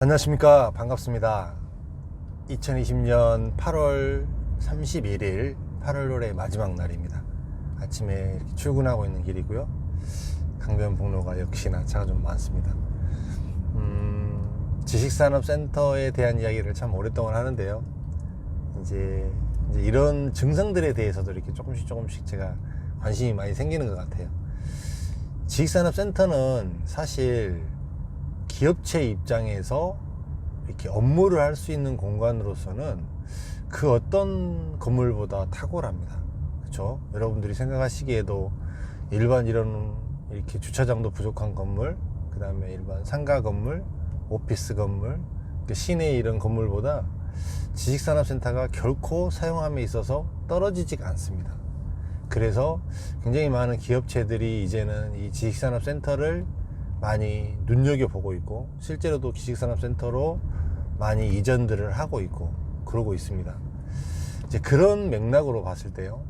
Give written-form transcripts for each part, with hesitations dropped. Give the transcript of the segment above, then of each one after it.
안녕하십니까. 반갑습니다. 2020년 8월 31일 8월의 마지막 날입니다. 아침에 이렇게 출근하고 있는 길이고요. 강변북로가 역시나 차가 좀 많습니다. 지식산업센터에 대한 이야기를 참 오랫동안 하는데요. 이제 이런 증상들에 대해서도 이렇게 조금씩 제가 관심이 많이 생기는 것 같아요. 지식산업센터는 사실 기업체 입장에서 이렇게 업무를 할 수 있는 공간으로서는 그 어떤 건물보다 탁월합니다. 그렇죠? 여러분들이 생각하시기에도 일반 이런 이렇게 주차장도 부족한 건물, 그 다음에 일반 상가 건물, 오피스 건물, 시내 이런 건물보다 지식산업센터가 결코 사용함에 있어서 떨어지지가 않습니다. 그래서 굉장히 많은 기업체들이 이제는 이 지식산업센터를 많이 눈여겨보고 있고, 실제로도 지식산업센터로 많이 이전들을 하고 있고 그러고 있습니다. 이제 그런 맥락으로 봤을 때요,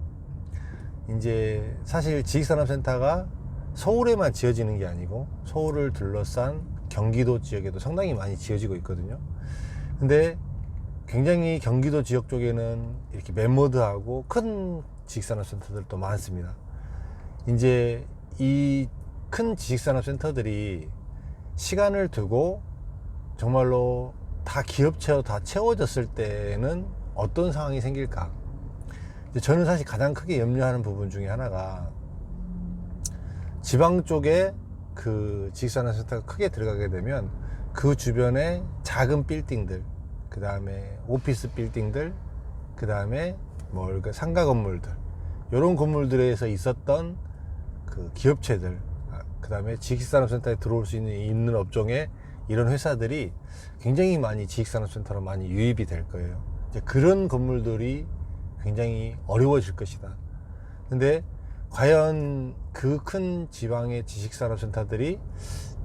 이제 사실 지식산업센터가 서울에만 지어지는 게 아니고 서울을 둘러싼 경기도 지역에도 상당히 많이 지어지고 있거든요. 근데 굉장히 경기도 지역 쪽에는 이렇게 멤버드하고 큰 지식산업센터들도 많습니다. 이제 이 큰 지식산업센터들이 시간을 두고 정말로 다 기업체로 다 채워졌을 때는 어떤 상황이 생길까? 저는 사실 가장 크게 염려하는 부분 중에 하나가, 지방 쪽에 그 지식산업센터가 크게 들어가게 되면 그 주변에 작은 빌딩들, 그 다음에 오피스 빌딩들, 그 다음에 상가 건물들, 이런 건물들에서 있었던 그 기업체들, 그 다음에 지식산업센터에 들어올 수 있는 업종에 이런 회사들이 굉장히 많이 지식산업센터로 많이 유입이 될 거예요. 이제 그런 건물들이 굉장히 어려워질 것이다. 근데 과연 그 큰 지방의 지식산업센터들이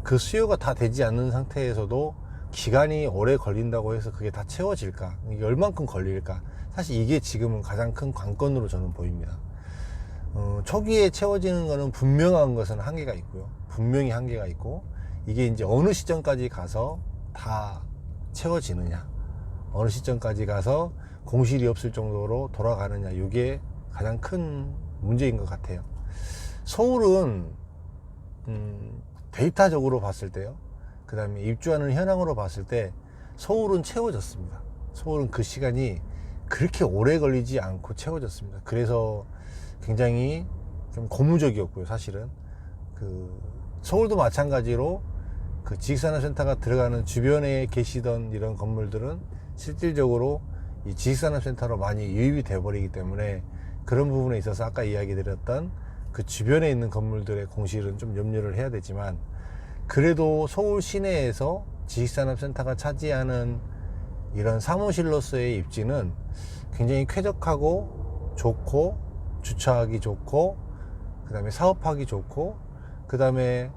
그 수요가 다 되지 않는 상태에서도 기간이 오래 걸린다고 해서 그게 다 채워질까? 이게 얼만큼 걸릴까? 사실 이게 지금은 가장 큰 관건으로 저는 보입니다. 초기에 채워지는 거는 분명한 것은 한계가 있고요. 분명히 한계가 있고, 이게 이제 어느 시점까지 가서 다 채워지느냐, 어느 시점까지 가서 공실이 없을 정도로 돌아가느냐, 이게 가장 큰 문제인 것 같아요. 서울은 데이터적으로 봤을 때요, 그 다음에 입주하는 현황으로 봤을 때 서울은 채워졌습니다. 서울은 그 시간이 그렇게 오래 걸리지 않고 채워졌습니다. 그래서 굉장히 좀 고무적이었고요. 사실은 서울도 마찬가지로 그 지식산업센터가 들어가는 주변에 계시던 이런 건물들은 실질적으로 이 지식산업센터로 많이 유입이 돼 버리기 때문에, 그런 부분에 있어서 아까 이야기 드렸던 그 주변에 있는 건물들의 공실은 좀 염려를 해야 되지만, 그래도 서울 시내에서 지식산업센터가 차지하는 이런 사무실로서의 입지는 굉장히 쾌적하고 좋고, 주차하기 좋고, 그 다음에 사업하기 좋고, 그 다음에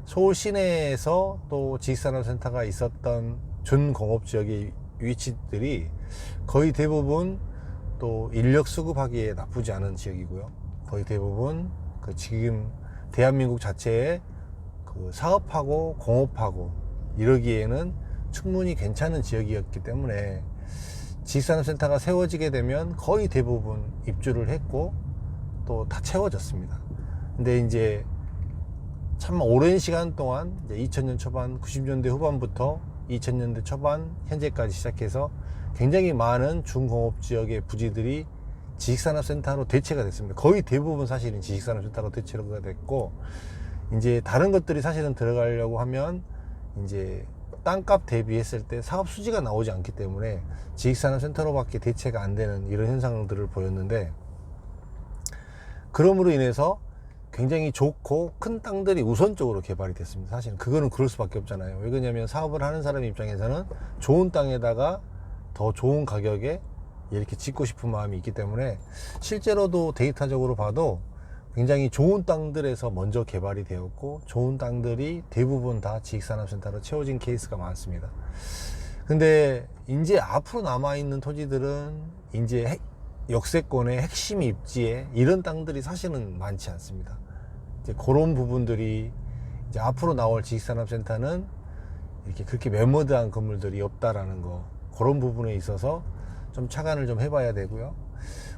서울 시내에서 또 지식산업센터가 있었던 준공업지역의 위치들이 거의 대부분 또 인력 수급하기에 나쁘지 않은 지역이고요. 거의 대부분 지금 대한민국 자체에 사업하고 공업하고 이러기에는 충분히 괜찮은 지역이었기 때문에 지식산업센터가 세워지게 되면 거의 대부분 입주를 했고 또 다 채워졌습니다. 근데 이제 참 오랜 시간 동안, 2000년 초반, 90년대 후반부터 2000년대 초반 현재까지 시작해서 굉장히 많은 중공업 지역의 부지들이 지식산업센터로 대체가 됐습니다. 거의 대부분 사실은 지식산업센터로 대체가 됐고, 이제 다른 것들이 사실은 들어가려고 하면 이제 땅값 대비했을 때 사업 수지가 나오지 않기 때문에 지식산업센터로밖에 대체가 안 되는 이런 현상들을 보였는데, 그럼으로 인해서 굉장히 좋고 큰 땅들이 우선적으로 개발이 됐습니다. 사실은 그거는 그럴 수밖에 없잖아요. 왜 그러냐면 사업을 하는 사람 입장에서는 좋은 땅에다가 더 좋은 가격에 이렇게 짓고 싶은 마음이 있기 때문에, 실제로도 데이터적으로 봐도 굉장히 좋은 땅들에서 먼저 개발이 되었고, 좋은 땅들이 대부분 다 지식산업센터로 채워진 케이스가 많습니다. 근데 이제 앞으로 남아있는 토지들은 이제 역세권의 핵심 입지에 이런 땅들이 사실은 많지 않습니다. 이제 그런 부분들이 이제 앞으로 나올 지식산업센터는 이렇게 그렇게 매머드한 건물들이 없다라는 거, 그런 부분에 있어서 좀 착안을 좀 해봐야 되고요.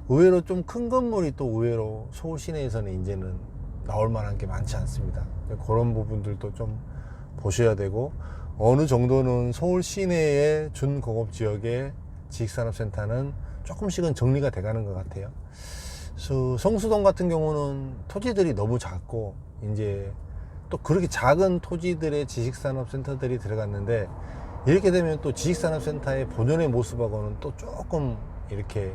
의외로 좀 큰 건물이 또 의외로 서울 시내에서는 이제는 나올 만한 게 많지 않습니다. 그런 부분들도 좀 보셔야 되고, 어느 정도는 서울 시내의 준공업 지역의 지식산업센터는 조금씩은 정리가 돼가는 것 같아요. 성수동 같은 경우는 토지들이 너무 작고, 이제 또 그렇게 작은 토지들의 지식산업센터들이 들어갔는데, 이렇게 되면 또 지식산업센터의 본연의 모습하고는 또 조금 이렇게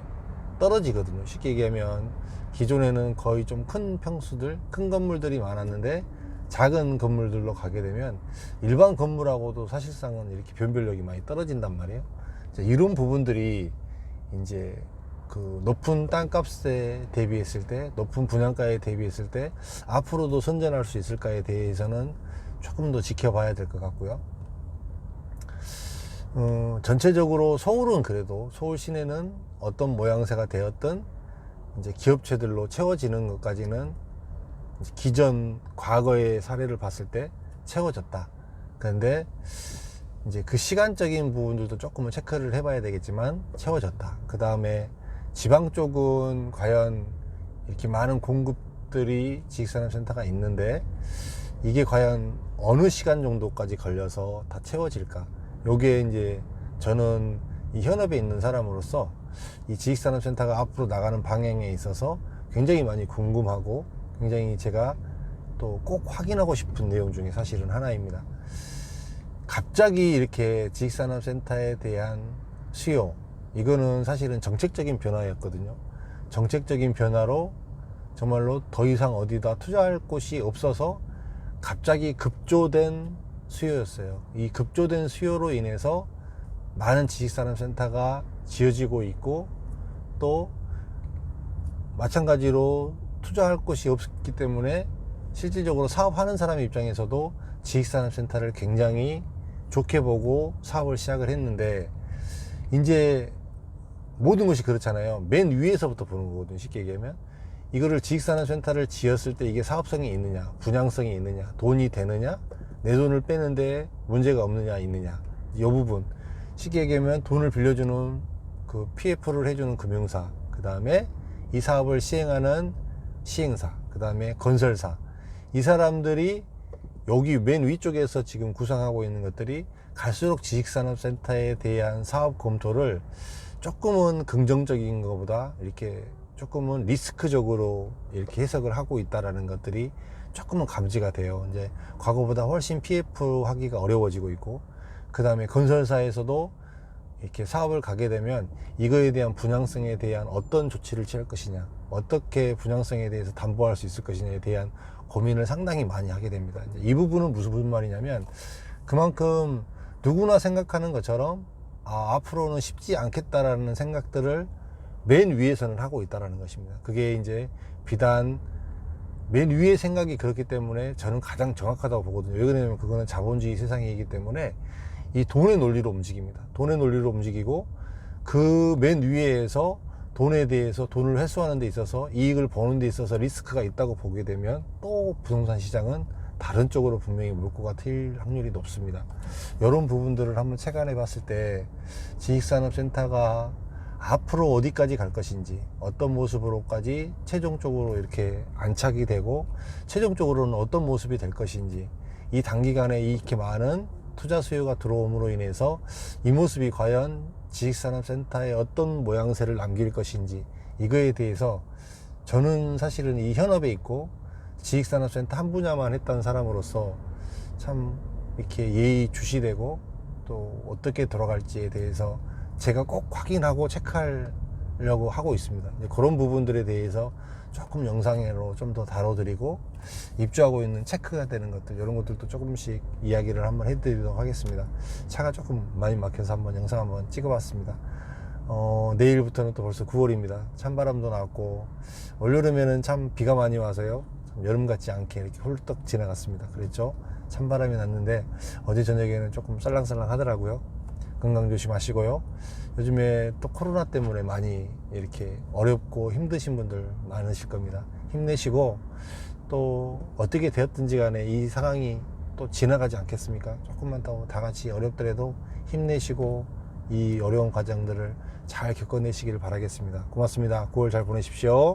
떨어지거든요. 쉽게 얘기하면 기존에는 거의 좀 큰 평수들, 큰 건물들이 많았는데 작은 건물들로 가게 되면 일반 건물하고도 사실상은 이렇게 변별력이 많이 떨어진단 말이에요. 이런 부분들이 이제 그 높은 땅값에 대비했을 때, 높은 분양가에 대비했을 때 앞으로도 선전할 수 있을까에 대해서는 조금 더 지켜봐야 될 것 같고요. 전체적으로 서울은 그래도, 서울 시내는 어떤 모양새가 되었든 이제 기업체들로 채워지는 것까지는 기존 과거의 사례를 봤을 때 채워졌다. 그런데 이제 그 시간적인 부분들도 조금은 체크를 해봐야 되겠지만 채워졌다. 그 다음에 지방 쪽은 과연 이렇게 많은 공급들이 지식산업센터가 있는데 이게 과연 어느 시간 정도까지 걸려서 다 채워질까? 요게 이제 저는 이 현업에 있는 사람으로서 이 지식산업센터가 앞으로 나가는 방향에 있어서 굉장히 많이 궁금하고, 굉장히 제가 또 꼭 확인하고 싶은 내용 중에 사실은 하나입니다. 갑자기 이렇게 지식산업센터에 대한 수요, 이거는 사실은 정책적인 변화였거든요. 정책적인 변화로 정말로 더 이상 어디다 투자할 곳이 없어서 갑자기 급조된 수요였어요. 이 급조된 수요로 인해서 많은 지식산업센터가 지어지고 있고, 또 마찬가지로 투자할 곳이 없기 때문에 실질적으로 사업하는 사람 입장에서도 지식산업센터를 굉장히 좋게 보고 사업을 시작을 했는데, 이제 모든 것이 그렇잖아요. 맨 위에서부터 보는 거거든요. 쉽게 얘기하면 이거를 지식산업센터를 지었을 때 이게 사업성이 있느냐, 분양성이 있느냐, 돈이 되느냐, 내 돈을 빼는데 문제가 없느냐 있느냐, 이 부분. 쉽게 얘기하면 돈을 빌려주는 그 PF를 해주는 금융사, 그 다음에 이 사업을 시행하는 시행사, 그 다음에 건설사, 이 사람들이 여기 맨 위쪽에서 지금 구상하고 있는 것들이 갈수록 지식산업센터에 대한 사업 검토를 조금은 긍정적인 것보다 이렇게 조금은 리스크적으로 이렇게 해석을 하고 있다라는 것들이 조금은 감지가 돼요. 이제 과거보다 훨씬 PF 하기가 어려워지고 있고, 그 다음에 건설사에서도 이렇게 사업을 가게 되면 이거에 대한 분양성에 대한 어떤 조치를 취할 것이냐, 어떻게 분양성에 대해서 담보할 수 있을 것이냐에 대한 고민을 상당히 많이 하게 됩니다. 이제 이 부분은 무슨 말이냐면, 그만큼 누구나 생각하는 것처럼 앞으로는 쉽지 않겠다라는 생각들을 맨 위에서는 하고 있다라는 것입니다. 그게 이제 비단 맨 위의 생각이 그렇기 때문에 저는 가장 정확하다고 보거든요. 왜 그러냐면 그거는 자본주의 세상이기 때문에 이 돈의 논리로 움직입니다. 돈의 논리로 움직이고, 그 맨 위에서 돈에 대해서, 돈을 회수하는 데 있어서, 이익을 버는 데 있어서 리스크가 있다고 보게 되면 또 부동산 시장은 다른 쪽으로 분명히 물꼬가 트일 확률이 높습니다. 이런 부분들을 한번 체감해 봤을 때 지식산업센터가 앞으로 어디까지 갈 것인지, 어떤 모습으로까지 최종적으로 이렇게 안착이 되고 최종적으로는 어떤 모습이 될 것인지, 이 단기간에 이렇게 많은 투자 수요가 들어옴으로 인해서 이 모습이 과연 지식산업센터에 어떤 모양새를 남길 것인지, 이거에 대해서 저는 사실은 이 현업에 있고 지식산업센터 한 분야만 했던 사람으로서 참 이렇게 예의주시되고 또 어떻게 돌아갈지에 대해서 제가 꼭 확인하고 체크하려고 하고 있습니다. 그런 부분들에 대해서 조금 영상으로 좀 더 다뤄드리고, 입주하고 있는 체크가 되는 것들, 이런 것들도 조금씩 이야기를 한번 해드리도록 하겠습니다. 차가 조금 많이 막혀서 한번 영상 한번 찍어봤습니다. 내일부터는 또 벌써 9월입니다. 찬바람도 났고, 올여름에는 참 비가 많이 와서요, 여름 같지 않게 이렇게 홀떡 지나갔습니다. 그랬죠? 찬바람이 났는데 어제 저녁에는 조금 썰랑썰랑 하더라고요. 건강 조심하시고요. 요즘에 또 코로나 때문에 많이 이렇게 어렵고 힘드신 분들 많으실 겁니다. 힘내시고, 또 어떻게 되었든지 간에 이 상황이 또 지나가지 않겠습니까? 조금만 더 다 같이 어렵더라도 힘내시고 이 어려운 과정들을 잘 겪어내시기를 바라겠습니다. 고맙습니다. 9월 잘 보내십시오.